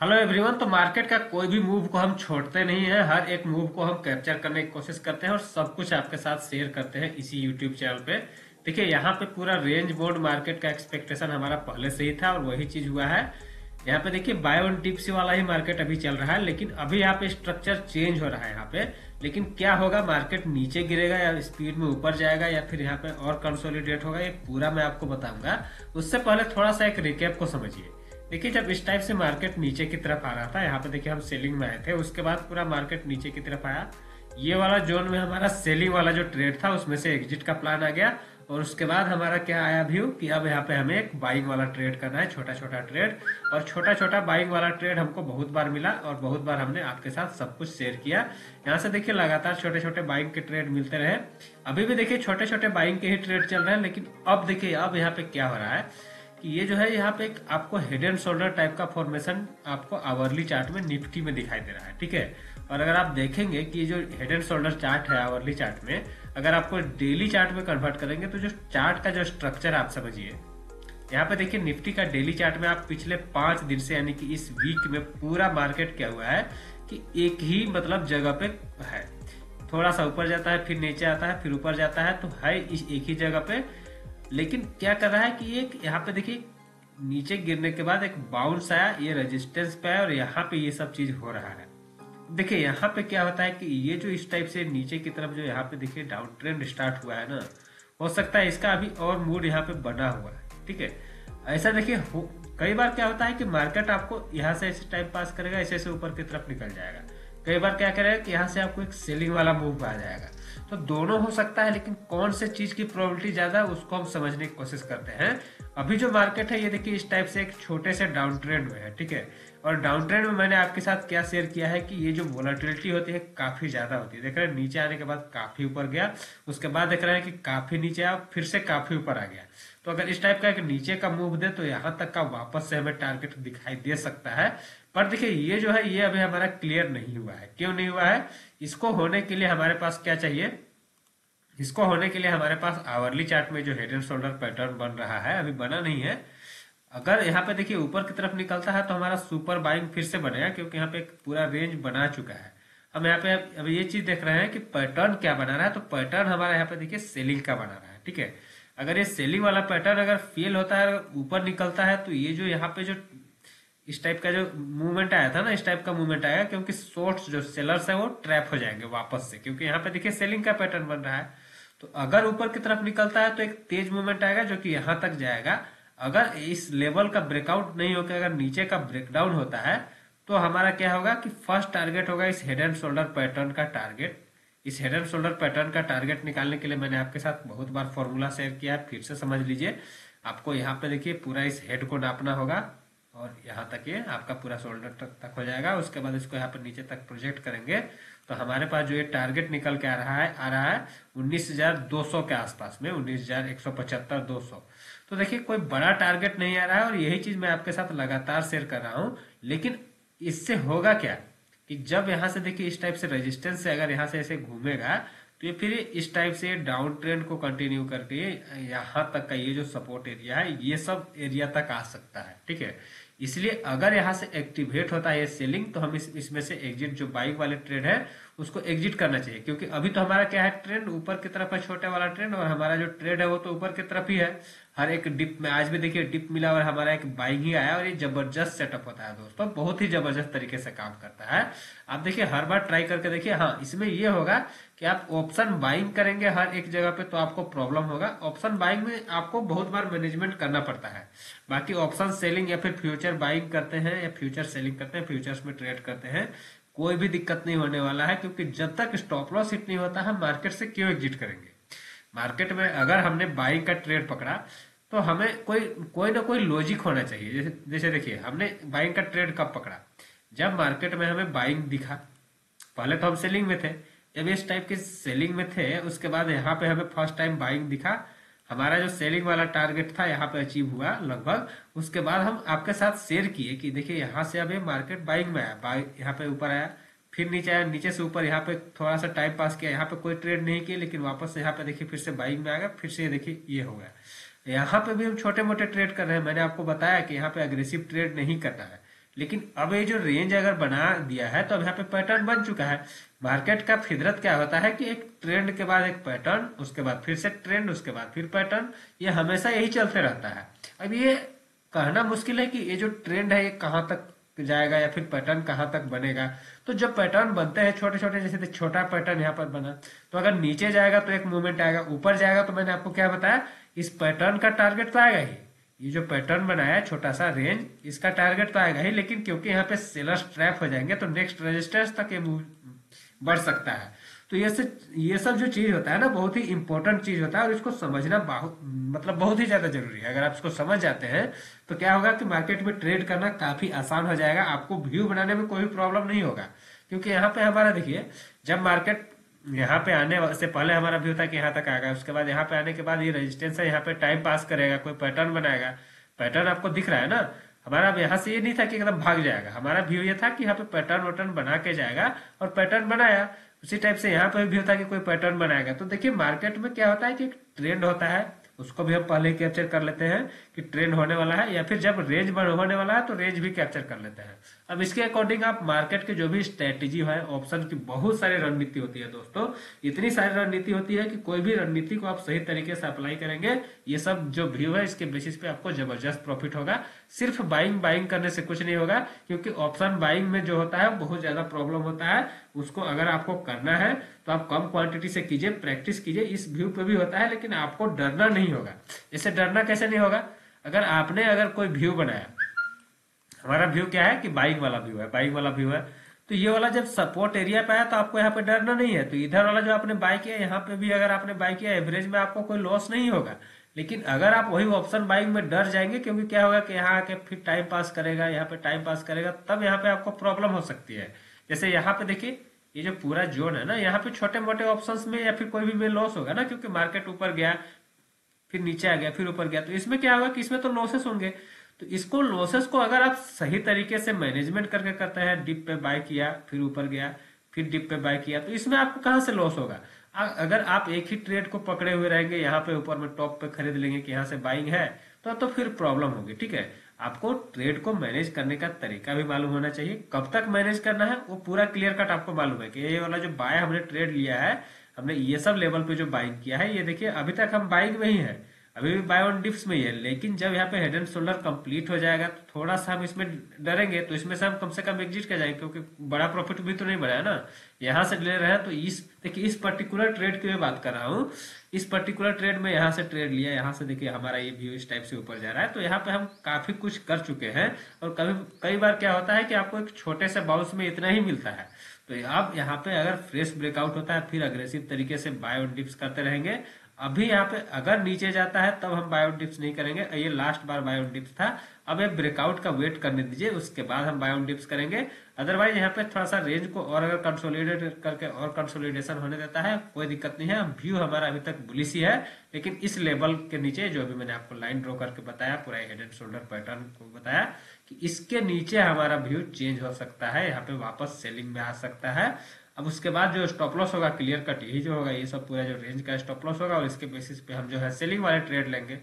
Hello everyone. तो market का कोई भी मूव को हम छोड़ते नहीं है, हर एक मूव को हम कैप्चर करने की कोशिश करते हैं और सब कुछ आपके साथ शेयर करते हैं इसी यूट्यूब चैनल पे। देखिए यहाँ पे पूरा रेंज बोर्ड मार्केट का एक्सपेक्टेशन हमारा पहले से ही था और वही चीज हुआ है। यहाँ पे देखिए बाय वन टिप्स वाला ही मार्केट अभी चल रहा है, लेकिन अभी यहाँ पे स्ट्रक्चर चेंज हो रहा है यहाँ पे। लेकिन क्या होगा, मार्केट नीचे गिरेगा या स्पीड में ऊपर जाएगा या फिर यहाँ पे और कंसोलिडेट होगा, ये पूरा मैं आपको बताऊंगा। उससे पहले थोड़ा सा एक रिकैप को समझिए। देखिए जब इस टाइप से मार्केट नीचे की तरफ आ रहा था, यहाँ पे देखिए हम सेलिंग में आए थे, उसके बाद पूरा मार्केट नीचे की तरफ आया। ये वाला जोन में हमारा सेलिंग वाला जो ट्रेड था उसमें से एग्जिट का प्लान आ गया। और उसके बाद हमारा क्या आया व्यू कि अब यहाँ पे हमें एक बाइंग वाला ट्रेड करना है, छोटा छोटा ट्रेड। और छोटा छोटा बाइंग वाला ट्रेड हमको बहुत बार मिला और बहुत बार हमने आपके साथ सब कुछ शेयर किया। यहाँ से देखिए लगातार छोटे छोटे बाइंग के ट्रेड मिलते रहे। अभी भी देखिए छोटे छोटे बाइंग के ही ट्रेड चल रहे हैं, लेकिन अब देखिए अब यहाँ पे क्या हो रहा है कि ये जो है यहाँ पे एक आपको हेड एंड शोल्डर टाइप का फॉर्मेशन आपको आवरली चार्ट में निफ्टी में दिखाई दे रहा है, ठीक है। और अगर आप देखेंगे कि ये जो हेड एंड शोल्डर चार्ट है आवरली चार्ट में, अगर आपको डेली चार्ट में कन्वर्ट करेंगे तो जो चार्ट का जो स्ट्रक्चर आप समझिए, यहाँ पे देखिए निफ्टी का डेली चार्ट में आप पिछले 5 दिन से यानी कि इस वीक में पूरा मार्केट क्या हुआ है कि एक ही मतलब जगह पे है। थोड़ा सा ऊपर जाता है, फिर नीचे आता है, फिर ऊपर जाता है, तो है इस एक ही जगह पे। लेकिन क्या कर रहा है कि एक यहाँ पे देखिए नीचे गिरने के बाद एक बाउंस आया, ये रेजिस्टेंस पे आया और यहाँ पे ये सब चीज हो रहा है। देखिए यहाँ पे क्या होता है कि ये जो इस टाइप से नीचे की तरफ जो यहाँ पे देखिए डाउन ट्रेंड स्टार्ट हुआ है ना, हो सकता है इसका अभी और मूड यहाँ पे बना हुआ है, ठीक है। ऐसा देखिए कई बार क्या होता है कि मार्केट आपको यहाँ से ऐसे टाइम पास करेगा, ऐसे ऐसे ऊपर की तरफ निकल जाएगा। कई बार क्या करेगा कि यहाँ से आपको एक सेलिंग वाला मूव आ जाएगा। तो दोनों हो सकता है, लेकिन कौन से चीज की प्रोबेबिलिटी ज्यादा है उसको हम समझने की कोशिश करते हैं। अभी जो मार्केट है ये देखिए इस टाइप से एक छोटे से डाउन ट्रेंड में है, ठीक है। और डाउन ट्रेंड में मैंने आपके साथ क्या शेयर किया है कि ये जो वोलेटिलिटी होती है काफी ज्यादा होती है। देख रहे हैं नीचे आने के बाद काफी ऊपर गया, उसके बाद देख रहे हैं कि काफी नीचे आया, फिर से काफी ऊपर आ गया। तो अगर इस टाइप का एक नीचे का मूव दे तो यहाँ तक का वापस से हमें टारगेट दिखाई दे सकता है। पर देखिए ये जो है ये अभी हमारा क्लियर नहीं हुआ है। क्यों नहीं हुआ है? इसको होने के लिए हमारे पास क्या चाहिए? इसको होने के लिए हमारे पास आवरली चार्ट में जो हेड एंड शोल्डर पैटर्न बन रहा है, अभी बना नहीं है। अगर यहाँ पे देखिए ऊपर की तरफ निकलता है तो हमारा सुपर बाइंग फिर से बनेगा, क्योंकि यहाँ पे एक पूरा रेंज बना चुका है। हम यहाँ पे अब ये चीज देख रहे हैं कि पैटर्न क्या बना रहा है। तो पैटर्न हमारा यहाँ पे देखिए सेलिंग का बना रहा है, ठीक है। अगर ये सेलिंग वाला पैटर्न अगर फेल होता है, ऊपर निकलता है, तो ये जो यहाँ पे जो इस टाइप का जो मूवमेंट आया था ना, इस टाइप का मूवमेंट आएगा, क्योंकि शॉर्ट्स जो सेलर्स है वो ट्रैप हो जाएंगे वापस से, क्योंकि यहाँ पे देखिए सेलिंग का पैटर्न बन रहा है। तो अगर ऊपर की तरफ निकलता है तो एक तेज मूवमेंट आएगा जो कि यहां तक जाएगा। अगर इस लेवल का ब्रेकआउट नहीं होकर अगर नीचे का ब्रेकडाउन होता है तो हमारा क्या होगा कि फर्स्ट टारगेट होगा इस हेड एंड शोल्डर पैटर्न का टारगेट। इस हेड एंड शोल्डर पैटर्न का टारगेट निकालने के लिए मैंने आपके साथ बहुत बार फॉर्मूला शेयर किया है, फिर से समझ लीजिए। आपको यहाँ पे देखिए पूरा इस हेड को नापना होगा और यहाँ तक ये आपका पूरा शोल्डर तक हो जाएगा। उसके बाद इसको यहाँ पर नीचे तक प्रोजेक्ट करेंगे तो हमारे पास जो ये टारगेट निकल के आ रहा है 19,200 के आसपास में, 19,175 200। तो देखिए कोई बड़ा टारगेट नहीं आ रहा है और यही चीज मैं आपके साथ लगातार शेयर कर रहा हूं। लेकिन इससे होगा क्या कि जब यहां से देखिए इस टाइप से रेजिस्टेंस से अगर यहां से ऐसे घूमेगा तो ये फिर इस टाइप से डाउन ट्रेंड को कंटिन्यू करके यहाँ तक का ये जो सपोर्ट एरिया है ये सब एरिया तक आ सकता है, ठीक है। इसलिए अगर यहाँ से एक्टिवेट होता है ये सेलिंग तो हम इसमें से एग्जिट जो बाइंग वाले ट्रेड है उसको एग्जिट करना चाहिए, क्योंकि अभी तो हमारा क्या है ट्रेंड ऊपर की तरफ है, छोटे वाला ट्रेंड, और हमारा जो ट्रेड है वो तो ऊपर की तरफ ही है। हर एक डिप में आज भी देखिए डिप मिला और हमारा एक बाइंग ही आया और ये जबरदस्त सेटअप होता है दोस्तों, बहुत ही जबरदस्त तरीके से काम करता है। आप देखिए हर बार ट्राई करके देखिए। हाँ, इसमें ये होगा कि आप ऑप्शन बाइंग करेंगे हर एक जगह पे तो आपको प्रॉब्लम होगा। ऑप्शन बाइंग में आपको बहुत बार मैनेजमेंट करना पड़ता है। बाकी ऑप्शन सेलिंग या फिर फ्यूचर बाइंग करते हैं या फ्यूचर सेलिंग करते हैं, फ्यूचर्स में ट्रेड करते हैं, कोई भी दिक्कत नहीं होने वाला है, क्योंकि जब तक स्टॉप लॉस हिट नहीं होता हम मार्केट से क्यों एग्जिट करेंगे। मार्केट में अगर हमने बाइंग का ट्रेड पकड़ा तो हमें कोई कोई ना कोई लॉजिक होना चाहिए। जैसे जैसे देखिए हमने बाइंग का ट्रेड कब पकड़ा, जब मार्केट में हमें बाइंग दिखा। पहले तो हम सेलिंग में थे, जब इस टाइप के सेलिंग में थे उसके बाद यहाँ पे हमें फर्स्ट टाइम बाइंग दिखा, हमारा जो सेलिंग वाला टारगेट था यहाँ पे अचीव हुआ लगभग। उसके बाद हम आपके साथ शेयर किए कि देखिए यहाँ से अब ये मार्केट बाइंग में आया, यहाँ पे ऊपर आया, फिर नीचे आया, नीचे से ऊपर, यहाँ पे थोड़ा सा टाइम पास किया, यहाँ पे कोई ट्रेड नहीं किया, लेकिन वापस से यहाँ पे देखिए फिर से बाइंग में आ गया, फिर से ये देखिए ये हो गया। यहाँ पे भी हम छोटे मोटे ट्रेड कर रहे हैं। मैंने आपको बताया कि यहाँ पे अग्रेसिव ट्रेड नहीं करना है, लेकिन अब ये जो रेंज अगर बना दिया है तो अब यहाँ पे पैटर्न बन चुका है। मार्केट का फितरत क्या होता है कि एक ट्रेंड के बाद एक पैटर्न, उसके बाद फिर से ट्रेंड, उसके बाद फिर पैटर्न, ये हमेशा यही चलते रहता है। अब ये कहना मुश्किल है कि ये जो ट्रेंड है ये कहाँ तक जाएगा या फिर पैटर्न कहाँ तक बनेगा। तो जब पैटर्न बनते हैं छोटे छोटे, जैसे छोटा पैटर्न यहाँ पर बना, तो अगर नीचे जाएगा तो एक मूवमेंट आएगा, ऊपर जाएगा तो मैंने आपको क्या बताया, इस पैटर्न का टारगेट तो आएगा ही। ये जो पैटर्न बनाया है छोटा सा रेंज, इसका टारगेट तो आएगा ही, लेकिन क्योंकि यहाँ पे सेलर्स ट्रैप हो जाएंगे तो नेक्स्ट रेजिस्टेंस तक ये बढ़ सकता है। तो ये सब जो चीज होता है ना, बहुत ही इंपॉर्टेंट चीज होता है और इसको समझना बहुत ही ज्यादा जरूरी है। अगर आप इसको समझ जाते हैं तो क्या होगा कि मार्केट में ट्रेड करना काफी आसान हो जाएगा, आपको व्यू बनाने में कोई प्रॉब्लम नहीं होगा। क्योंकि यहाँ पे हमारा देखिए, जब मार्केट यहाँ पे आने से पहले हमारा व्यू था कि यहाँ तक आएगा, उसके बाद यहाँ पे आने के बाद ये रेजिस्टेंस है, यहाँ पे टाइम पास करेगा, कोई पैटर्न बनाएगा। पैटर्न आपको दिख रहा है ना हमारा। अब यहाँ से ये नहीं था कि एकदम भाग जाएगा, हमारा व्यू ये था कि यहाँ पे पैटर्न वैटर्न बना के जाएगा, और पैटर्न बनाया। उसी टाइप से यहाँ पे भी होता है कि कोई पैटर्न बनाएगा। तो देखिए मार्केट में क्या होता है कि ट्रेंड होता है, उसको भी हम पहले ही कैप्चर कर लेते हैं कि ट्रेंड होने वाला है, या फिर जब रेंज होने वाला है तो रेंज भी कैप्चर कर लेते हैं। अब इसके अकॉर्डिंग आप मार्केट के जो भी स्ट्रेटेजी है, ऑप्शन की बहुत सारी रणनीति होती है दोस्तों। इतनी सारी रणनीति होती है कि कोई भी रणनीति को आप सही तरीके से अप्लाई करेंगे, ये सब जो व्यू है इसके बेसिस पे आपको जबरदस्त प्रॉफिट होगा। सिर्फ बाइंग करने से कुछ नहीं होगा, क्योंकि ऑप्शन बाइंग में जो होता है बहुत ज्यादा प्रॉब्लम होता है। उसको अगर आपको करना है तो आप कम क्वांटिटी से कीजिए, प्रैक्टिस कीजिए। इस व्यू पे भी होता है, लेकिन आपको डरना नहीं होगा। इससे डरना कैसे नहीं होगा, अगर कोई व्यू बनाया, हमारा व्यू क्या है कि बाइंग वाला व्यू है, तो ये वाला जब सपोर्ट एरिया पे आया तो आपको यहाँ पे डरना नहीं है। तो इधर वाला जो आपने बाय किया, यहाँ पे भी अगर आपने बाय किया, एवरेज में आपको कोई लॉस नहीं होगा। लेकिन अगर आप वही ऑप्शन बाइंग में डर जाएंगे, क्योंकि क्या होगा कि यहाँ आके फिर टाइम पास करेगा, यहाँ पे टाइम पास करेगा, तब यहाँ पे आपको प्रॉब्लम हो सकती है। जैसे यहाँ पे देखिए, ये जो पूरा जोन है ना, यहाँ पे छोटे मोटे ऑप्शंस में या फिर कोई भी में लॉस होगा ना, क्योंकि मार्केट ऊपर गया, फिर नीचे आ गया, फिर ऊपर गया, तो इसमें क्या होगा कि इसमें तो लॉसेस होंगे। तो इसको लॉसेस को अगर आप सही तरीके से मैनेजमेंट करके करते हैं, डिप पे बाय किया, फिर ऊपर गया, फिर डिप पे बाय किया, तो इसमें आपको कहां से लॉस होगा। अगर आप एक ही ट्रेड को पकड़े हुए रहेंगे, यहाँ पे ऊपर में टॉप पे खरीद लेंगे कि यहाँ से बाइंग है, तो फिर प्रॉब्लम होगी। ठीक है, आपको ट्रेड को मैनेज करने का तरीका भी मालूम होना चाहिए, कब तक मैनेज करना है वो पूरा क्लियर कट आपको मालूम है कि ये वाला जो बाय हमने ट्रेड लिया है, हमने ये सब लेवल पे जो बाइंग किया है, ये देखिए अभी तक हम बाइंग में ही है, अभी भी बाय ऑन डिप्स में ही है। लेकिन जब यहाँ पे हेड एंड शोल्डर कंप्लीट हो जाएगा तो थोड़ा सा हम इसमें डरेंगे, तो इसमें से हम कम से कम एग्जिट कर जाएंगे, क्योंकि बड़ा प्रॉफिट भी तो नहीं बढ़ा है ना, यहाँ से ले रहे हैं। तो देखिए इस पर्टिकुलर ट्रेड की मैं बात कर रहा हूँ, इस पर्टिकुलर ट्रेड में यहाँ से ट्रेड लिया, यहाँ से देखिए हमारा ये व्यू इस टाइप से ऊपर जा रहा है। तो यहाँ पे हम काफी कुछ कर चुके हैं, और कई बार क्या होता है कि आपको एक छोटे से बाउंस में इतना ही मिलता है। तो आप यहाँ पे अगर फ्रेश ब्रेकआउट होता है, फिर अग्रेसिव तरीके से बाय ऑन डिप्स करते रहेंगे। अभी यहाँ पे अगर नीचे जाता है तब हम बाय ऑन डिप्स नहीं करेंगे, ये लास्ट बार बाय ऑन डिप्स था। अब ये ब्रेकआउट का वेट करने दीजिए, उसके बाद हम बाय ऑन डिप्स करेंगे। अदरवाइज यहाँ पे थोड़ा सा रेंज को और अगर कंसोलिडेट करके और कंसोलिडेशन होने देता है, कोई दिक्कत नहीं है। व्यू हमारा अभी तक बुलिश ही है, लेकिन इस लेवल के नीचे जो अभी मैंने आपको लाइन ड्रॉ करके बताया, पूरा हेड एंड शोल्डर पैटर्न को बताया कि इसके नीचे हमारा व्यू चेंज हो सकता है, यहाँ पे वापस सेलिंग में आ सकता है। अब उसके बाद जो स्टॉप लॉस होगा क्लियर कट यही जो होगा, ये सब पूरा जो रेंज का स्टॉप लॉस होगा, और इसके बेसिस पे हम जो है सेलिंग वाले ट्रेड लेंगे।